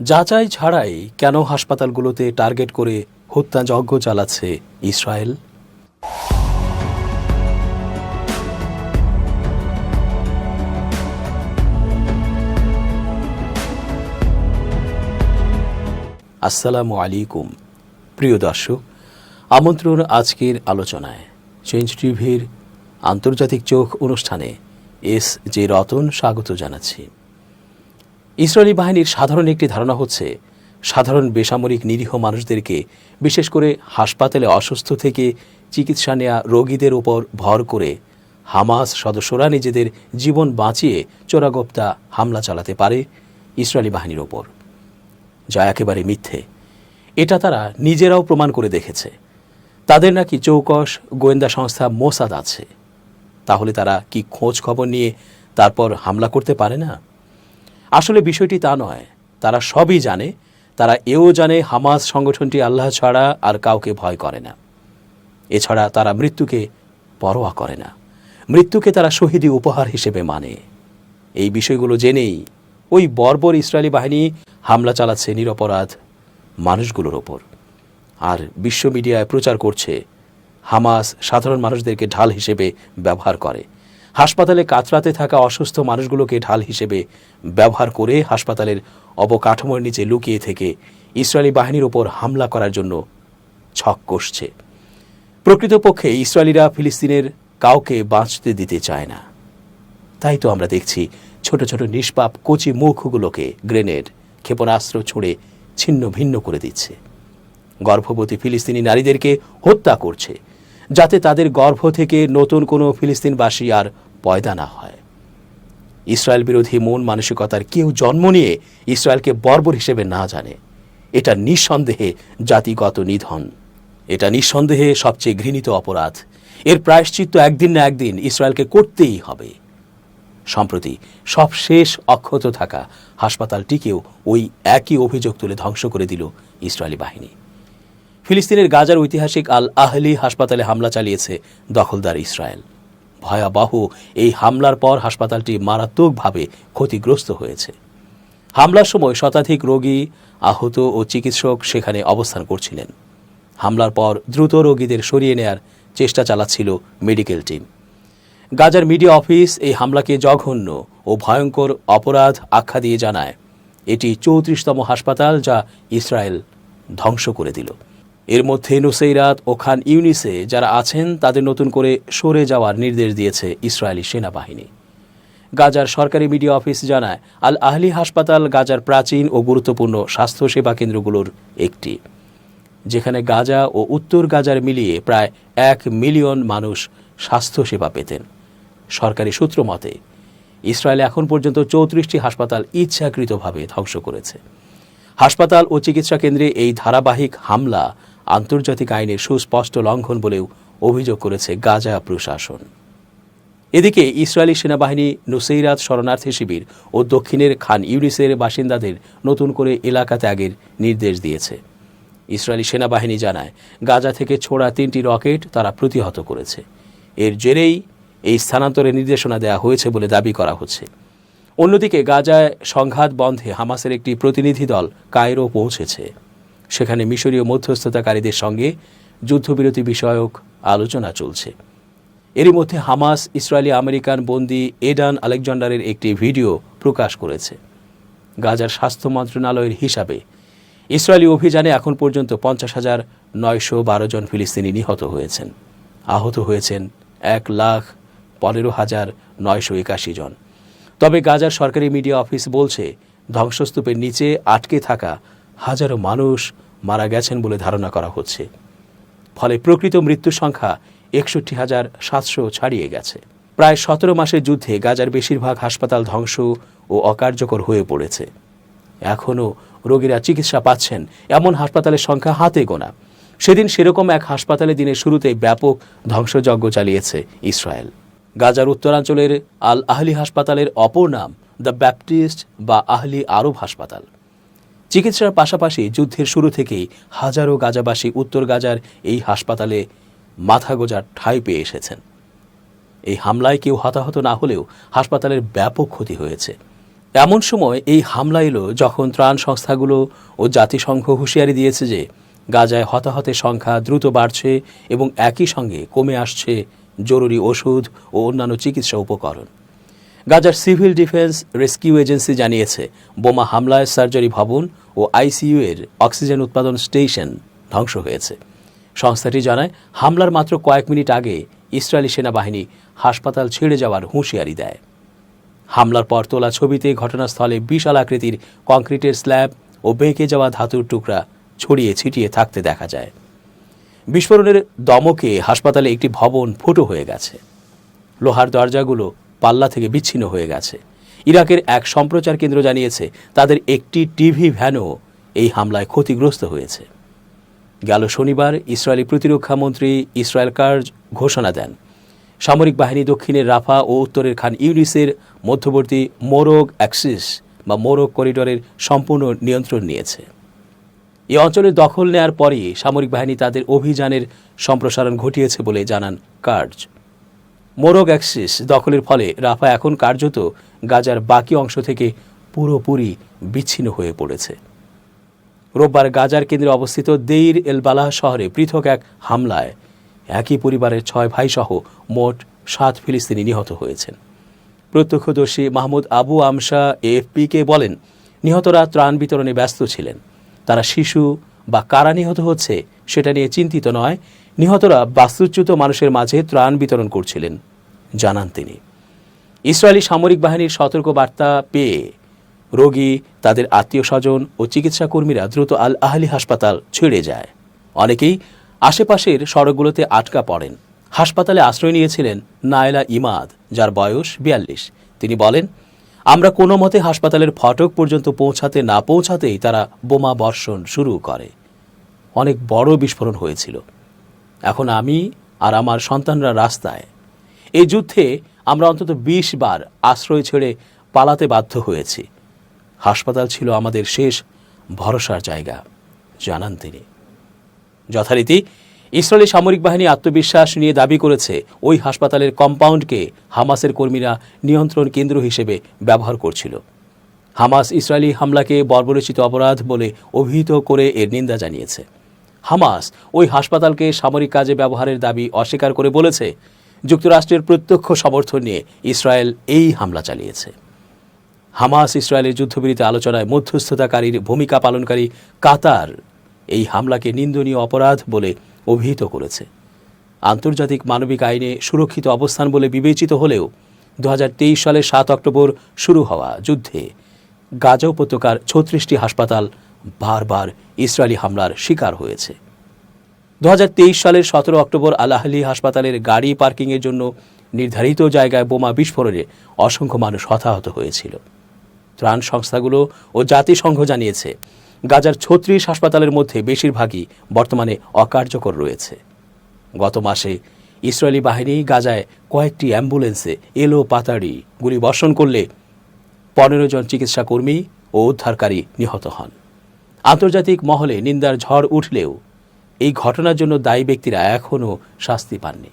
যাচাই ছাড়াই কেন হাসপাতালগুলোতে টার্গেট করে হত্যাযজ্ঞ চালাচ্ছে ইসরায়েল? আসসালামু আলাইকুম প্রিয় দর্শক, আমন্ত্রণ আজকের আলোচনায়। চেঞ্জ টিভির আন্তর্জাতিক চোখ অনুষ্ঠানে এস.জে. রতন স্বাগত জানাচ্ছি। ইসরায়েলি বাহিনীর সাধারণ একটি ধারণা হচ্ছে, সাধারণ বেসামরিক নিরীহ মানুষদেরকে, বিশেষ করে হাসপাতালে অসুস্থ থেকে চিকিৎসা নেওয়া রোগীদের উপর ভর করে হামাস সদস্যরা নিজেদের জীবন বাঁচিয়ে চোরাগোপ্তা হামলা চালাতে পারে ইসরায়েলি বাহিনীর ওপর, যা একেবারে মিথ্যে। এটা তারা নিজেরাও প্রমাণ করে দেখেছে। তাদের নাকি চৌকস গোয়েন্দা সংস্থা মোসাদ আছে। তাহলে তারা কি খোঁজ খবর নিয়ে তারপর হামলা করতে পারে না? আসলে বিষয়টি তা নয়। তারা সবই জানে। তারা এও জানে হামাস সংগঠনটি আল্লাহ ছাড়া আর কাউকে ভয় করে না। এছাড়া তারা মৃত্যুকে পরোয়া করে না। মৃত্যুকে তারা শহীদি উপহার হিসেবে মানে। এই বিষয়গুলো জেনেই ওই বর্বর ইসরায়েলি বাহিনী হামলা চালাচ্ছে নিরপরাধ মানুষগুলোর ওপর, আর বিশ্ব মিডিয়ায় প্রচার করছে হামাস সাধারণ মানুষদেরকে ঢাল হিসেবে ব্যবহার করে। হাসপাতালে কাতরাতে থাকা অসুস্থ মানুষগুলোকে ঢাল হিসেবে ব্যবহার করে হাসপাতালের অবকাঠামোর নিচে লুকিয়ে থেকে ইসরায়েলি বাহিনীর ওপর হামলা করার জন্য ছক কষছে। প্রকৃতপক্ষে ইসরায়েলিরা ফিলিস্তিনের কাউকে বাঁচতে দিতে চায় না। তাই তো আমরা দেখছি ছোট ছোট নিষ্পাপ কচি মুখগুলোকে গ্রেনেড, ক্ষেপণাস্ত্র ছুঁড়ে ছিন্ন ভিন্ন করে দিচ্ছে। গর্ভবতী ফিলিস্তিনি নারীদেরকে হত্যা করছে, যাতে তাদের গর্ভ থেকে নতুন কোনো ফিলিস্তিনবাসী আর পয়দা না হয়। ইসরায়েল বিরোধী মন মানসিকতার কেউ জন্ম নিয়ে ইসরায়েলকে বর্বর হিসেবে না জানে। এটা নিঃসন্দেহে জাতিগত নিধন। এটা নিঃসন্দেহে সবচেয়ে ঘৃণিত অপরাধ। এর প্রায়শ্চিত্ত একদিন না একদিন ইসরায়েলকে করতেই হবে। সম্প্রতি সব শেষ অক্ষত থাকা হাসপাতালটিকেও ওই একই অভিযোগ তুলে ধ্বংস করে দিল ইসরায়েলি বাহিনী। ফিলিস্তিনের গাজার ঐতিহাসিক আল আহলি হাসপাতালে হামলা চালিয়েছে দখলদার ইসরায়েল। ভয়াবহ এই হামলার পর হাসপাতালটি মারাত্মকভাবে ক্ষতিগ্রস্ত হয়েছে। হামলার সময় শতাধিক রোগী, আহত ও চিকিৎসক সেখানে অবস্থান করছিলেন। হামলার পর দ্রুত রোগীদের সরিয়ে নেয়ার চেষ্টা চালাচ্ছিল মেডিকেল টিম। গাজার মিডিয়া অফিস এই হামলাকে জঘন্য ও ভয়ঙ্কর অপরাধ আখ্যা দিয়ে জানায়, এটি 34তম হাসপাতাল যা ইসরায়েল ধ্বংস করে দিল। এর মধ্যে নুসেইরাত ও খান ইউনিসে যারা আছেন তাদের নতুন করে সরে যাওয়ার নির্দেশ দিয়েছে ইসরায়েলি সেনাবাহিনী। গাজার সরকারি মিডিয়া অফিস জানায়, আল আহলি হাসপাতাল গাজার প্রাচীন ও গুরুত্বপূর্ণ স্বাস্থ্যসেবা কেন্দ্রগুলোর একটি, যেখানে গাজা ও উত্তর গাজার মিলিয়ে প্রায় 1 মিলিয়ন মানুষ স্বাস্থ্যসেবা পেতেন। সরকারি সূত্র মতে ইসরায়েল এখন পর্যন্ত 34টি হাসপাতাল ইচ্ছাকৃতভাবে ধ্বংস করেছে। হাসপাতাল ও চিকিৎসা কেন্দ্রে এই ধারাবাহিক হামলা আন্তর্জাতিক আইনের সুস্পষ্ট লঙ্ঘন বলেও অভিযোগ করেছে গাজা প্রশাসন। এদিকে ইসরায়েলি সেনাবাহিনী নুসেইরাত শরণার্থী শিবির ও দক্ষিণের খান ইউনিসের বাসিন্দাদের নতুন করে এলাকা ত্যাগের নির্দেশ দিয়েছে। ইসরায়েলি সেনাবাহিনী জানায়, গাজা থেকে ছোড়া 3টি রকেট তারা প্রতিহত করেছে। এর জেরেই এই স্থানান্তরের নির্দেশনা দেওয়া হয়েছে বলে দাবি করা হচ্ছে। অন্যদিকে গাজায় সংঘাত বন্ধে হামাসের একটি প্রতিনিধি দল কায়রো পৌঁছেছে। সেখানে মিশরীয় মধ্যস্থতাকারীদের সঙ্গে যুদ্ধবিরতি বিষয়ক আলোচনা চলছে। এরই মধ্যে হামাস ইসরায়েলি আমেরিকান বন্দী এডান আলেকজান্ডারের একটি ভিডিও প্রকাশ করেছে। গাজার স্বাস্থ্য মন্ত্রণালয়ের হিসাবে ইসরায়েলি অভিযানে এখন পর্যন্ত 50,912 জন ফিলিস্তিনি নিহত হয়েছেন। আহত হয়েছেন 1,15,981 জন। তবে গাজার সরকারি মিডিয়া অফিস বলছে, ধ্বংসস্তূপের নিচে আটকে থাকা হাজারো মানুষ মারা গেছেন বলে ধারণা করা হচ্ছে। ফলে প্রকৃত মৃত্যুর সংখ্যা 61,700 ছাড়িয়ে গেছে। প্রায় 17 মাসের যুদ্ধে গাজার বেশিরভাগ হাসপাতাল ধ্বংস ও অকার্যকর হয়ে পড়েছে। এখনও রোগীরা চিকিৎসা পাচ্ছেন এমন হাসপাতালের সংখ্যা হাতে গোনা। সেদিন সেরকম এক হাসপাতালে দিনের শুরুতেই ব্যাপক ধ্বংসযজ্ঞ চালিয়েছে ইসরায়েল। গাজার উত্তরাঞ্চলের আল আহলি হাসপাতালের অপর নাম দ্য ব্যাপটিস্ট বা আহলি আরব হাসপাতাল। চিকিৎসার পাশাপাশি যুদ্ধের শুরু থেকেই হাজারো গাজাবাসী উত্তর গাজার এই হাসপাতালে মাথা গোঁজার ঠাঁই পেয়ে এসেছেন। এই হামলায় কেউ হতাহত না হলেও হাসপাতালের ব্যাপক ক্ষতি হয়েছে। এমন সময় এই হামলা এলো যখন ত্রাণ সংস্থাগুলো ও জাতিসংঘ হুঁশিয়ারি দিয়েছে যে গাজায় হতাহতের সংখ্যা দ্রুত বাড়ছে এবং একই সঙ্গে কমে আসছে জরুরি ওষুধ ও অন্যান্য চিকিৎসা উপকরণ। গাজার সিভিল ডিফেন্স রেস্কিউ এজেন্সি জানিয়েছে বোমা হামলায় সার্জারি ভবন ও আইসিইউ এর অক্সিজেন উৎপাদন স্টেশন ধ্বংস হয়েছে। সংস্থাটি জানায় হামলার মাত্র কয়েক মিনিট আগে ইসরায়েলি সেনাবাহিনী হাসপাতাল ছেড়ে যাওয়ার হুঁশিয়ারি দেয়। হামলার পর তোলা ছবিতে ঘটনাস্থলে বিশাল আকৃতির কংক্রিটের স্ল্যাব ও বেঁকে যাওয়া ধাতুর টুকরা ছড়িয়ে ছিটিয়ে থাকতে দেখা যায়। বিস্ফোরণের দমকে হাসপাতালে একটি ভবন ফুটো হয়ে গেছে, লোহার দরজাগুলো পাল্লা থেকে বিচ্ছিন্ন হয়ে গেছে। ইরাকের এক সম্প্রচার কেন্দ্র জানিয়েছে তাদের একটি টিভি ভ্যানও এই হামলায় ক্ষতিগ্রস্ত হয়েছে। গেল শনিবার ইসরায়েলি প্রতিরক্ষা মন্ত্রী ইসরায়েল কার্জ ঘোষণা দেন সামরিক বাহিনী দক্ষিণের রাফা ও উত্তরের খান ইউনিসের মধ্যবর্তী মোরগ অ্যাক্সিস বা মোরগ করিডোরের সম্পূর্ণ নিয়ন্ত্রণ নিয়েছে। এই অঞ্চলের দখল নেয়ার পরই সামরিক বাহিনী তাদের অভিযানের সম্প্রসারণ ঘটিয়েছে বলে জানান কার্জ। মোরগ অ্যাক্সিস দখলের ফলে রাফা এখন কার্যত গাজার বাকি অংশ থেকে পুরোপুরি বিচ্ছিন্ন হয়ে পড়েছে। রোববার গাজার কেন্দ্রে অবস্থিত দেইর এল বালাহ শহরে পৃথক এক হামলায় একই পরিবারের 6 ভাইসহ মোট 7 ফিলিস্তিনি নিহত হয়েছেন। প্রত্যক্ষদর্শী মাহমুদ আবু আমশা এএফপিকে বলেন, নিহতরা ত্রাণ বিতরণে ব্যস্ত ছিলেন। তারা শিশু বা কারা নিহত হচ্ছে সেটা নিয়ে চিন্তিত নয়, নিহতরা বাস্তুচ্যুত মানুষের মাঝে ত্রাণ বিতরণ করছিলেন, জানান তিনি। ইসরায়েলি সামরিক বাহিনীর সতর্ক বার্তা পেয়ে রোগী, তাদের আত্মীয় স্বজন ও চিকিৎসা কর্মীরা দ্রুত আল আহলি হাসপাতাল ছেড়ে যায়। অনেকেই আশেপাশের সড়কগুলোতে আটকা পড়েন। হাসপাতালে আশ্রয় নিয়েছিলেন নায়লা ইমাদ, যার বয়স 42। তিনি বলেন, আমরা কোনো মতে হাসপাতালের ফটক পর্যন্ত পৌঁছাতে না পৌঁছাতেই তারা বোমা বর্ষণ শুরু করে। অনেক বড় বিস্ফোরণ হয়েছিল। এখন আমি আর আমার সন্তানরা রাস্তায়। এই যুদ্ধে আমরা অন্তত 20 বার আশ্রয় ছেড়ে পালাতে বাধ্য হয়েছি। হাসপাতাল ছিল আমাদের শেষ ভরসার জায়গা, জানান তিনি। যথারীতি ইসরায়েলি সামরিক বাহিনী আত্মবিশ্বাস নিয়ে দাবি করেছে ওই হাসপাতালের কম্পাউন্ডকে হামাসের কর্মীরা নিয়ন্ত্রণ কেন্দ্র হিসেবে ব্যবহার করছিল। হামাস ইসরায়েলি হামলাকে বর্বরোচিত অপরাধ বলে অভিহিত করে এর নিন্দা জানিয়েছে। হামাস ওই হাসপাতালকে সামরিক কাজে ব্যবহারের দাবি অস্বীকার করে বলেছে, যুক্তরাষ্ট্রের প্রত্যক্ষ সমর্থন নিয়ে ইসরায়েল এই হামলা চালিয়েছে। হামাস ইসরায়েলের যুদ্ধবিরতি আলোচনায় মধ্যস্থতাকারীর ভূমিকা পালনকারী কাতার এই হামলাকে নিন্দনীয় অপরাধ বলে অভিহিত করেছে। আন্তর্জাতিক মানবিক আইনে সুরক্ষিত অবস্থান বলে বিবেচিত হলেও 2023 সালের 7 অক্টোবর শুরু হওয়া যুদ্ধে গাজা উপত্যকার 36টি হাসপাতাল বারবার ইসরায়েলি হামলার শিকার হয়েছে। 2023 সালের 17 অক্টোবর আল আহলি হাসপাতালের গাড়ি পার্কিংয়ের জন্য নির্ধারিত জায়গায় বোমা বিস্ফোরণে অসংখ্য মানুষ হতাহত হয়েছিল। ত্রাণ সংস্থাগুলো ও জাতিসংঘ জানিয়েছে গাজার 36 হাসপাতালের মধ্যে বেশিরভাগই বর্তমানে অকার্যকর রয়েছে। গত মাসে ইসরায়েলি বাহিনী গাজায় কয়েকটি অ্যাম্বুলেন্সে এলো পাতাড়ি গুলিবর্ষণ করলে 15 জন চিকিৎসা কর্মী ও উদ্ধারকারী নিহত হন। আন্তর্জাতিক মহলে নিন্দার ঝড় উঠলেও এই ঘটনার জন্য দায়ী ব্যক্তিরা এখনও শাস্তি পাননি।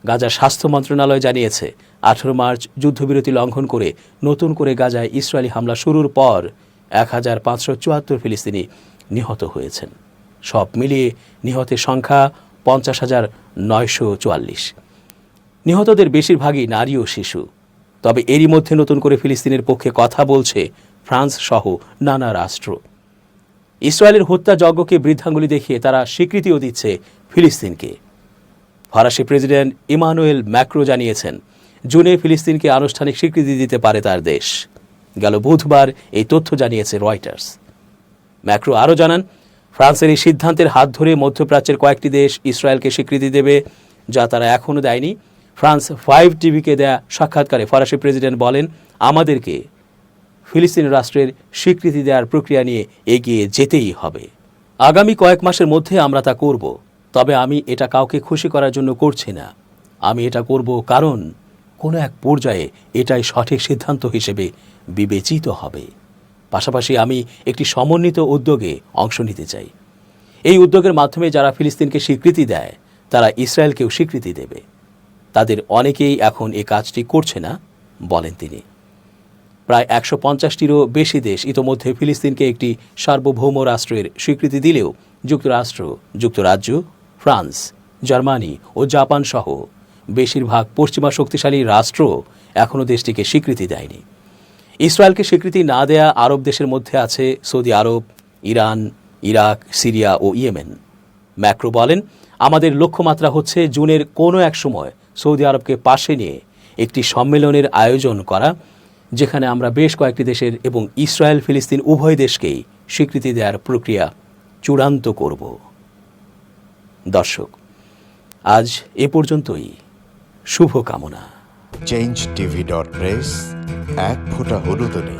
গাজার স্বাস্থ্য মন্ত্রণালয় জানিয়েছে 18 মার্চ যুদ্ধবিরতি লঙ্ঘন করে নতুন করে গাজায় ইসরায়েলি হামলা শুরুর পর 1574 ফিলিস্তিনি নিহত হয়েছেন। সব মিলিয়ে নিহতের সংখ্যা 50,944। নিহতদের বেশিরভাগই নারী ও শিশু। তবে এরই মধ্যে নতুন করে ফিলিস্তিনের পক্ষে কথা বলছে ফ্রান্স সহ নানা রাষ্ট্র। ইসরায়েলের হত্যাযজ্ঞকে বৃদ্ধাঙ্গুলি দেখিয়ে তারা স্বীকৃতিও দিচ্ছে ফিলিস্তিনকে। ফরাসি প্রেসিডেন্ট ইমানুয়েল ম্যাক্রো জানিয়েছেন জুনে ফিলিস্তিনকে আনুষ্ঠানিক স্বীকৃতি দিতে পারে তার দেশ। গেল বুধবার এই তথ্য জানিয়েছে রয়টার্স। ম্যাক্রো আরও জানান, ফ্রান্সের এই সিদ্ধান্তের হাত ধরে মধ্যপ্রাচ্যের কয়েকটি দেশ ইসরায়েলকে স্বীকৃতি দেবে, যা তারা এখনও দেয়নি। ফ্রান্স 5 টিভিকে দেয়া সাক্ষাৎকারে ফরাসি প্রেসিডেন্ট বলেন, আমাদেরকে ফিলিস্তিন রাষ্ট্রের স্বীকৃতি দেওয়ার প্রক্রিয়া নিয়ে এগিয়ে যেতেই হবে। আগামী কয়েক মাসের মধ্যে আমরা তা করব। তবে আমি এটা কাউকে খুশি করার জন্য করছি না। আমি এটা করব কারণ কোনো এক পর্যায়ে এটাই সঠিক সিদ্ধান্ত হিসেবে বিবেচিত হবে। পাশাপাশি আমি একটি সমন্বিত উদ্যোগে অংশ নিতে চাই। এই উদ্যোগের মাধ্যমে যারা ফিলিস্তিনকে স্বীকৃতি দেয় তারা ইসরায়েলকেও স্বীকৃতি দেবে। তাদের অনেকেই এখন এই কাজটি করছে না, বলেন তিনি। প্রায় 150টিরও বেশি দেশ ইতোমধ্যে ফিলিস্তিনকে একটি সার্বভৌম রাষ্ট্রের স্বীকৃতি দিলেও যুক্তরাষ্ট্র, যুক্তরাজ্য, ফ্রান্স, জার্মানি ও জাপান সহ বেশিরভাগ পশ্চিমা শক্তিশালী রাষ্ট্র এখনও দেশটিকে স্বীকৃতি দেয়নি। ইসরায়েলকে স্বীকৃতি না দেয়া আরব দেশের মধ্যে আছে সৌদি আরব, ইরান, ইরাক, সিরিয়া ও ইয়েমেন। ম্যাক্রো বলেন, আমাদের লক্ষ্যমাত্রা হচ্ছে জুনের কোনো এক সময় সৌদি আরবকে পাশে নিয়ে একটি সম্মেলনের আয়োজন করা, যেখানে আমরা বেশ কয়েকটি দেশের এবং ইসরায়েল ফিলিস্তিন উভয় দেশকেই স্বীকৃতি দেওয়ার প্রক্রিয়া চূড়ান্ত করব। দর্শক, আজ এ পর্যন্তই। শুভকামনা। change tv.press, এক ফোঁটা হলুদ নেই।